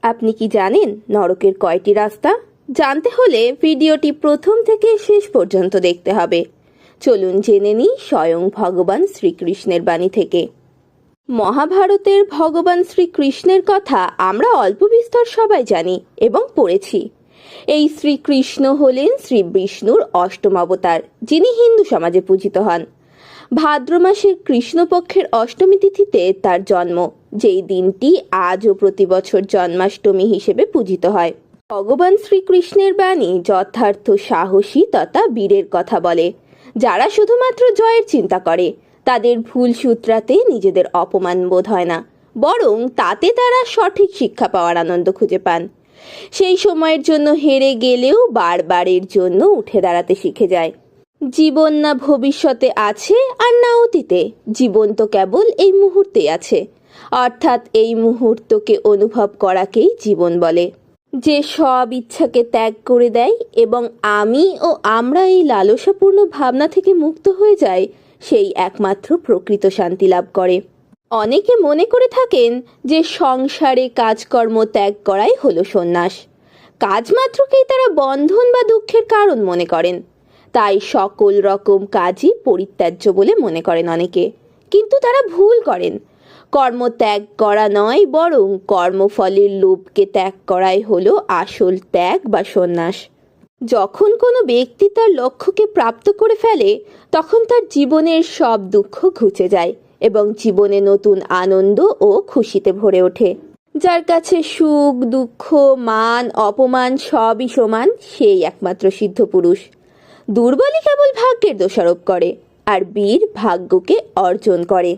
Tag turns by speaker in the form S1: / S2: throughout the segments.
S1: আপনি কি জানেন নরকের কয়টি রাস্তা? জানতে হলে ভিডিওটি প্রথম থেকে শেষ পর্যন্ত দেখতে হবে। চলুন জেনে নিই স্বয়ং ভগবান শ্রীকৃষ্ণের বাণী থেকে। মহাভারতের ভগবান শ্রীকৃষ্ণের কথা আমরা অল্প বিস্তর সবাই জানি এবং পড়েছি। এই শ্রীকৃষ্ণ হলেন শ্রী বিষ্ণুর অষ্টম অবতার, যিনি হিন্দু সমাজে পূজিত হন। ভাদ্র মাসের কৃষ্ণপক্ষের অষ্টমী তিথিতে তার জন্ম, যেই দিনটি আজও প্রতি বছর জন্মাষ্টমী হিসেবে পূজিত হয়। ভগবান শ্রীকৃষ্ণের বাণী যথার্থ সাহসী তথা বীরের কথা বলে। যারা শুধুমাত্র জয়ের চিন্তা করে তাদের ভুল সূত্রাতে নিজেদের অপমান বোধ হয় না, বরং তাতে তারা সঠিক শিক্ষা পাওয়ার আনন্দ খুঁজে পান। সেই সময়ের জন্য হেরে গেলেও বারবারের জন্য উঠে দাঁড়াতে শিখে যায়। জীবন না ভবিষ্যতে আছে আর না অতীতে, জীবন তো কেবল এই মুহূর্তে আছে, অর্থাৎ এই মুহূর্তকে অনুভব করাকেই জীবন বলে। যে সব ইচ্ছাকে ত্যাগ করে দেয় এবং আমি ও আমরা এই লালসাপূর্ণ ভাবনা থেকে মুক্ত হয়ে যায়, সেই একমাত্র প্রকৃত শান্তি লাভ করে। অনেকে মনে করে থাকেন যে সংসারে কাজকর্ম ত্যাগ করাই হলো সন্ন্যাস। কাজ মাত্রকেই তারা বন্ধন বা দুঃখের কারণ মনে করেন, তাই সকল রকম কাজই পরিত্যাজ্য বলে মনে করেন অনেকে। কিন্তু তারা ভুল করেন। কর্ম ত্যাগ করা নয়, বরং কর্মফলের লোভকে ত্যাগ করাই হলো আসল ত্যাগ বা সন্ন্যাস। যখন কোনো ব্যক্তি তার লক্ষ্যকে প্রাপ্ত করে ফেলে, তখন তার জীবনের সব দুঃখ ঘুচে যায় এবং জীবনে নতুন আনন্দ ও খুশিতে ভরে ওঠে। যার কাছে সুখ দুঃখ মান অপমান সবই সমান, সেই একমাত্র সিদ্ধ পুরুষ। দুর্বলই কেবল ভাগ্যের দোষারোপ করে, আর বীর ভাগ্যকে অর্জন করে।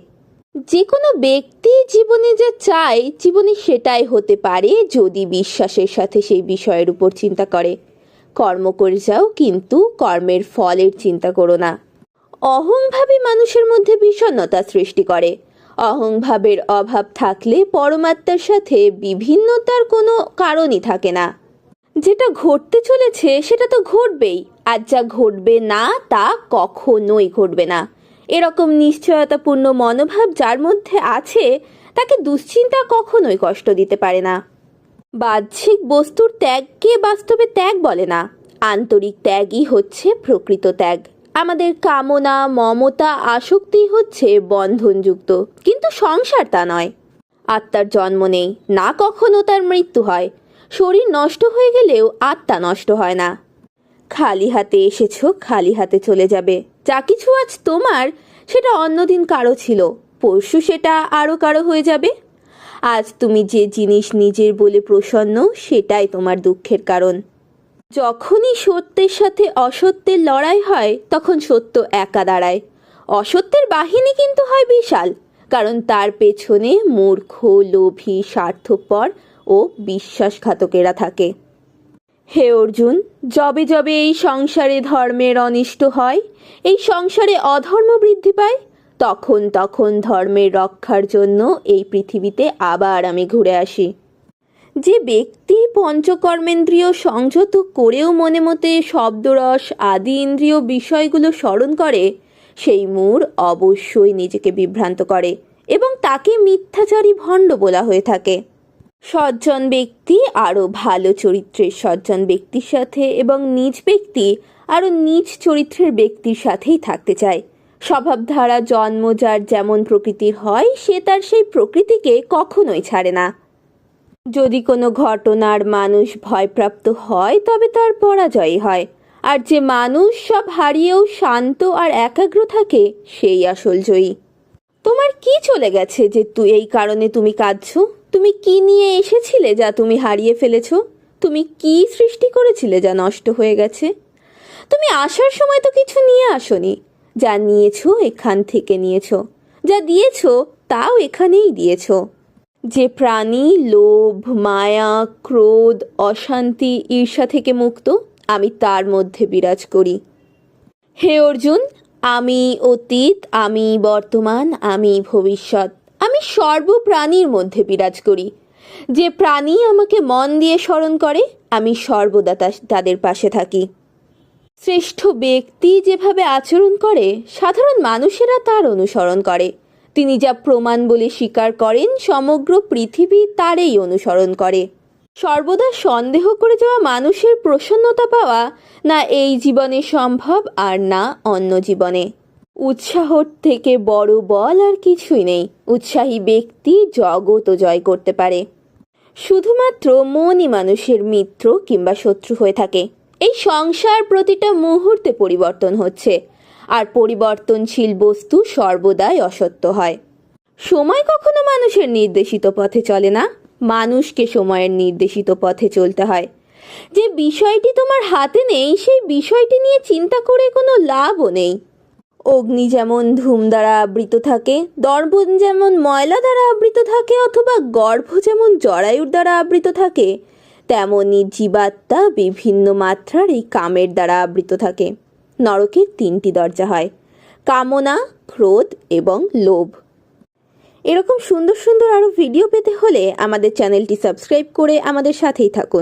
S1: যে কোনো ব্যক্তি জীবনে যা চায়, জীবনে সেটাই হতে পারে যদি বিশ্বাসের সাথে সেই বিষয়ের উপর চিন্তা করে। কর্ম করে যাও, কিন্তু কর্মের ফলের চিন্তা করো না। অহংভাবী মানুষের মধ্যে বিষণ্ণতা সৃষ্টি করে। অহংভাবের অভাব থাকলে পরমাত্মার সাথে বিভিন্নতার কোনো কারণই থাকে না। যেটা ঘটতে চলেছে সেটা তো ঘটবেই, আর যা ঘটবে না তা কখনোই ঘটবে না। এরকম নিশ্চয়তাপূর্ণ মনোভাব যার মধ্যে আছে, তাকে দুশ্চিন্তা কখনোই কষ্ট দিতে পারে না। বাহ্যিক বস্তুর ত্যাগকে বাস্তবে ত্যাগ বলে না, আন্তরিক ত্যাগই হচ্ছে প্রকৃত ত্যাগ। আমাদের কামনা মমতা আসক্তি হচ্ছে বন্ধনযুক্ত, কিন্তু সংসার তা নয়। আত্মার জন্ম নেই, না কখনো তার মৃত্যু হয়। শরীর নষ্ট হয়ে গেলেও আত্মা নষ্ট হয় না। খালি হাতে এসেছো, খালি হাতে চলে যাবে। যা কিছু আজ তোমার, সেটা অন্যদিন কারো ছিল, পরশু সেটা আরো কারো হয়ে যাবে। আজ তুমি যে জিনিস নিজের বলে প্রসন্ন, সেটাই তোমার দুঃখের কারণ। যখনই সত্যের সাথে অসত্যের লড়াই হয়, তখন সত্য একা দাঁড়ায়। অসত্যের বাহিনী কিন্তু হয় বিশাল, কারণ তার পেছনে মূর্খ লোভী স্বার্থপর ও বিশ্বাসঘাতকেরা থাকে। হে অর্জুন, যবে যবে এই সংসারে ধর্মের অনিষ্ট হয়, এই সংসারে অধর্ম বৃদ্ধি পায়, তখন তখন ধর্মের রক্ষার জন্য এই পৃথিবীতে আবার আমি ঘুরে আসি। যে ব্যক্তি পঞ্চকর্মেন্দ্রিয় সংযত করেও মনে মতে শব্দরস আদি ইন্দ্রিয় বিষয়গুলো স্মরণ করে, সেই মূঢ় অবশ্যই নিজেকে বিভ্রান্ত করে এবং তাকে মিথ্যাচারী ভণ্ড বলা হয়ে থাকে। সজ্জন ব্যক্তি আরও ভালো চরিত্রের সজ্জন ব্যক্তির সাথে এবং নিজ ব্যক্তি আরও নিজ চরিত্রের ব্যক্তির সাথেই থাকতে চায়। স্বভাবধারা জন্ম যার যেমন প্রকৃতির হয়, সে তার সেই প্রকৃতিকে কখনোই ছাড়ে না। যদি কোনো ঘটনার মানুষ ভয়প্রাপ্ত হয়, তবে তার পরাজয়ই হয়। আর যে মানুষ সব হারিয়েও শান্ত আর একাগ্র থাকে, সেই আসল জয়ী। তোমার কি চলে গেছে যে এই কারণে তুমি কাঁদছো? তুমি কি নিয়ে এসেছিলে যা তুমি হারিয়ে ফেলেছো? তুমি কি সৃষ্টি করেছিলে যা নষ্ট হয়ে গেছে? তুমি আসার সময় তো কিছু নিয়ে আসোনি। যা নিয়েছো এখান থেকে নিয়েছো, যা দিয়েছো তাও এখানেই দিয়েছো। যে প্রাণী লোভ মায়া ক্রোধ অশান্তি ঈর্ষা থেকে মুক্ত, আমি তার মধ্যে বিরাজ করি। হে অর্জুন, আমি অতীত, আমি বর্তমান, আমি ভবিষ্যৎ, আমি সর্বপ্রাণীর মধ্যে বিরাজ করি। যে প্রাণী আমাকে মন দিয়ে স্মরণ করে, আমি সর্বদা তাদের পাশে থাকি। শ্রেষ্ঠ ব্যক্তি যেভাবে আচরণ করে, সাধারণ মানুষেরা তার অনুসরণ করে। তিনি যা প্রমাণ বলে স্বীকার করেন, সমগ্র পৃথিবী তারই অনুসরণ করে। সর্বদা সন্দেহ করে যাওয়া মানুষের প্রসন্নতা পাওয়া না এই জীবনে সম্ভব আর না অন্য জীবনে। উৎসাহর থেকে বড় বল আর কিছুই নেই। উৎসাহী ব্যক্তি জগৎও জয় করতে পারে। শুধুমাত্র মনই মানুষের মিত্র কিংবা শত্রু হয়ে থাকে। এই সংসার প্রতিটা মুহূর্তে পরিবর্তন হচ্ছে, আর পরিবর্তনশীল বস্তু সর্বদাই অসত্য হয়। সময় কখনো মানুষের নির্দেশিত পথে চলে না, মানুষকে সময়ের নির্দেশিত পথে চলতে হয়। যে বিষয়টি তোমার হাতে নেই সেই বিষয়টি নিয়ে চিন্তা করে কোনো লাভও নেই। অগ্নি যেমন ধূম দ্বারা আবৃত থাকে, দর্পণ যেমন ময়লা দ্বারা আবৃত থাকে, অথবা গর্ভ যেমন জরায়ুর দ্বারা আবৃত থাকে, তেমনি জীবাত্মা বিভিন্ন মাত্রার এই কামের দ্বারা আবৃত থাকে। নরকের 3টি দরজা হয়: কামনা, ক্রোধ এবং লোভ। এরকম সুন্দর সুন্দর আরও ভিডিও পেতে হলে আমাদের চ্যানেলটি সাবস্ক্রাইব করে আমাদের সাথেই থাকুন।